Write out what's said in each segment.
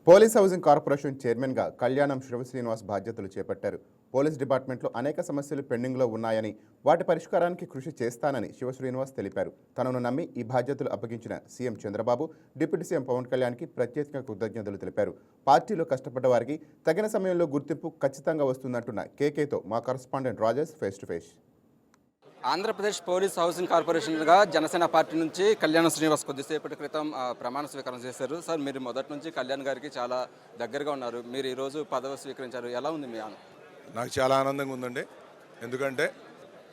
Police housing corporation చైర్మన్గా కళ్యాణం శ్రీనివాస్ బాధ్యతలు చేపట్టారు. పోలీస్ డిపార్ట్మెంట్లో అనేక సమస్యలు పెండింగ్లో ఉన్నాయని, వాటి పరిష్కారానికి కృషి చేస్తానని శ్రీనివాస్ తెలిపారు. తనను నమ్మి ఈ బాధ్యతలు అప్పగించిన CM Chandrababu, deputy CM Pawan కళ్యాణ్కి ప్రత్యేక కృతజ్ఞతలు తెలిపారు. పార్టీలో కష్టపడ్డ వారికి తగిన సమయంలో గుర్తింపు ఖచ్చితంగా వస్తుందంటున్న కేకేతో మా correspondent Rajesh face to face. Andhra Pradesh police housing కార్పొరేషన్గా జనసేన పార్టీ నుంచి కళ్యాణ శ్రీనివాస్ కొద్దిసేపటి క్రితం ప్రమాణ స్వీకారం చేశారు. సార్, మీరు మొదటి నుంచి కళ్యాణ్ గారికి చాలా దగ్గరగా ఉన్నారు. మీరు ఈరోజు పదవి స్వీకరించారు. ఎలా ఉంది మీ నాకు చాలా ఆనందంగా ఉందండి. ఎందుకంటే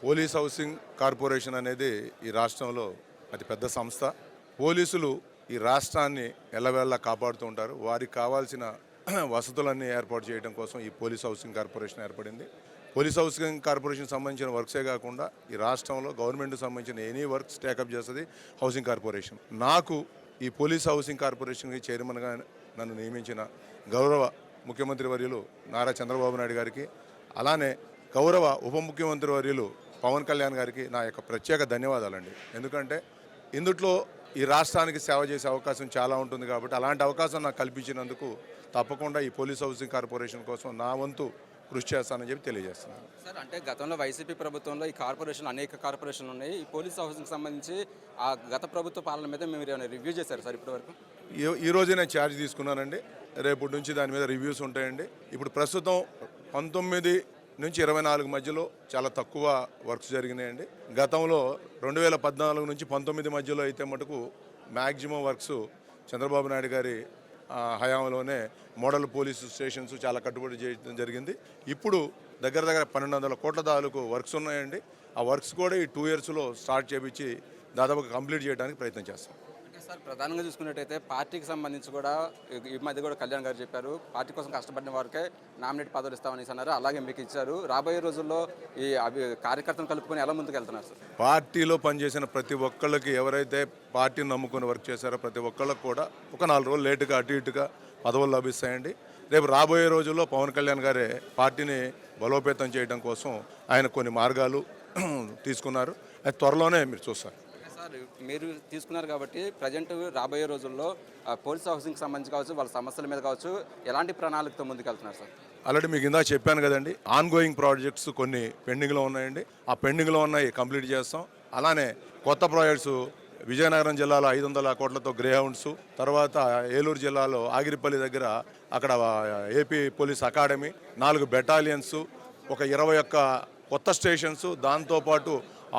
పోలీస్ హౌసింగ్ కార్పొరేషన్ అనేది ఈ రాష్ట్రంలో అతి పెద్ద సంస్థ. పోలీసులు ఈ రాష్ట్రాన్ని ఎల్లవేళలా కాపాడుతూ ఉంటారు. వారికి కావాల్సిన వసతులన్నీ ఏర్పాటు చేయడం కోసం ఈ పోలీస్ హౌసింగ్ కార్పొరేషన్ ఏర్పడింది. పోలీస్ హౌసింగ్ కార్పొరేషన్ సంబంధించిన వర్క్సే కాకుండా ఈ రాష్ట్రంలో గవర్నమెంట్కి సంబంధించిన ఎనీ వర్క్స్ టేకప్ చేస్తుంది హౌసింగ్ కార్పొరేషన్. నాకు ఈ పోలీస్ హౌసింగ్ కార్పొరేషన్కి చైర్మన్గా నన్ను నియమించిన గౌరవ ముఖ్యమంత్రి వర్యులు నారా చంద్రబాబు నాయుడు గారికి, అలానే గౌరవ ఉప ముఖ్యమంత్రి వర్యులు పవన్ కళ్యాణ్ గారికి నా యొక్క ప్రత్యేక ధన్యవాదాలండి. ఎందుకంటే ఇందుట్లో ఈ రాష్ట్రానికి సేవ చేసే అవకాశం చాలా ఉంటుంది కాబట్టి అలాంటి అవకాశం నాకు కల్పించినందుకు తప్పకుండా ఈ పోలీస్ హౌసింగ్ కార్పొరేషన్ కోసం నా వంతు కృషి చేస్తానని చెప్పి తెలియజేస్తున్నాను. సార్, అంటే గతంలో వైసీపీ ప్రభుత్వంలో ఈ కార్పొరేషన్లు అనేక కార్పొరేషన్లు ఉన్నాయి. ఈ పోలీస్ హౌసింగ్ సంబంధించి ఆ గత ప్రభుత్వ పాలన మీద మీరు ఏమైనా రివ్యూ చేశారు సార్ ఇప్పటివరకు? ఈ రోజే నేను ఛార్జ్ తీసుకున్నానండి. రేపటి నుంచి దాని మీద రివ్యూస్ ఉంటాయండి. ఇప్పుడు ప్రస్తుతం 19 నుంచి 24 మధ్యలో చాలా తక్కువ వర్క్స్ జరిగినాయండి. గతంలో 2014 నుంచి 19 మధ్యలో అయితే మటుకు మ్యాక్సిమం వర్క్స్ చంద్రబాబు నాయుడు గారి హయాంలోనే మోడల్ పోలీసు స్టేషన్స్ చాలా కట్టుబడి చేయడం జరిగింది. ఇప్పుడు దగ్గర 1200 కోట్ల తాలూకు వర్క్స్ ఉన్నాయండి. ఆ వర్క్స్ కూడా ఈ 2 ఇయర్స్లో స్టార్ట్ చేయించి దాదాపుగా కంప్లీట్ చేయడానికి ప్రయత్నం చేస్తాం. అంటే సార్, ప్రధానంగా చూసుకున్నట్టయితే పార్టీకి సంబంధించి కూడా ఈ మధ్య కూడా కళ్యాణ్ గారు చెప్పారు, పార్టీ కోసం కష్టపడిన వారికే నామినేట్ పదవులు ఇస్తామని అన్నారు. అలాగే మీకు ఇచ్చారు. రాబోయే రోజుల్లో ఈ కార్యకర్తను కలుపుకొని ఎలా ముందుకు వెళ్తున్నారు సార్? పార్టీలో పనిచేసిన ప్రతి ఒక్కళ్ళకి, ఎవరైతే పార్టీని నమ్ముకొని వర్క్ చేశారో ప్రతి ఒక్కళ్ళకి కూడా ఒక 4 రోజులు లేటుగా అటు ఇటుగా పదవులు లభిస్తాయండి. రేపు రాబోయే రోజుల్లో పవన్ కళ్యాణ్ గారే పార్టీని బలోపేతం చేయడం కోసం ఆయన కొన్ని మార్గాలు తీసుకున్నారు. అది త్వరలోనే మీరు చూస్తారు. సార్, మీరు తీసుకున్నారు కాబట్టి ప్రజెంట్ రాబోయే రోజుల్లో పోలీస్ హౌసింగ్ సంబంధించి కావచ్చు, వాళ్ళ సమస్యల మీద కావచ్చు, ఎలాంటి ప్రణాళికతో ముందుకెళ్తున్నారు సార్? ఆల్రెడీ మీకు ఇందా చెప్పాను కదండి, ఆన్ గోయింగ్ ప్రాజెక్ట్స్ కొన్ని పెండింగ్లో ఉన్నాయండి. ఆ పెండింగ్లో ఉన్నాయి కంప్లీట్ చేస్తాం. అలానే కొత్త ప్రాజెక్ట్స్ విజయనగరం జిల్లాలో 500 కోట్లతో గ్రే హౌండ్స్, తర్వాత ఏలూరు జిల్లాలో ఆగిరిపల్లి దగ్గర అక్కడ ఏపీ పోలీస్ అకాడమీ, 4 బెటాలియన్స్, ఒక 21 కొత్త స్టేషన్స్, దాంతోపాటు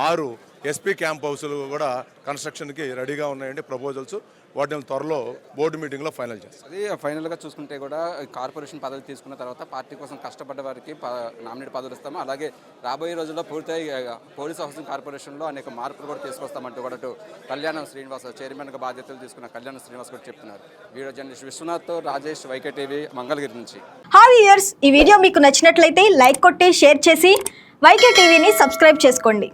6 ఎస్పీ క్యాంప్ హౌస్లు కూడా కన్స్ట్రక్షన్కి రెడీగా ఉన్నాయండి ప్రపోజల్స్. వాటిని త్వరలో బోర్డు మీటింగ్లో ఫైనల్ చేస్తాం. అది ఫైనల్గా చూసుకుంటే కూడా కార్పొరేషన్ పదవి తీసుకున్న తర్వాత పార్టీ కోసం కష్టపడ్డ వారికి నామినేట్ పదవులు ఇస్తాము. అలాగే రాబోయే రోజుల్లో పూర్తయి పోలీస్ హౌసింగ్ కార్పొరేషన్లో అనేక మార్పులు కూడా తీసుకొస్తామంటూ కూడా కళ్యాణ శ్రీనివాస్ చైర్మన్గా బాధ్యతలు తీసుకున్న కళ్యాణ శ్రీనివాస్ కూడా చెప్తున్నారు. వీడియో జర్నలిస్ట్ విశ్వనాథ్తో రాజేష్, వైకే టీవీ, మంగళగిరి నుంచి. హాయ్ వ్యూయర్స్, ఈ వీడియో మీకు నచ్చినట్లయితే లైక్ కొట్టి షేర్ చేసి వైకే టీవీని సబ్స్క్రైబ్ చేసుకోండి.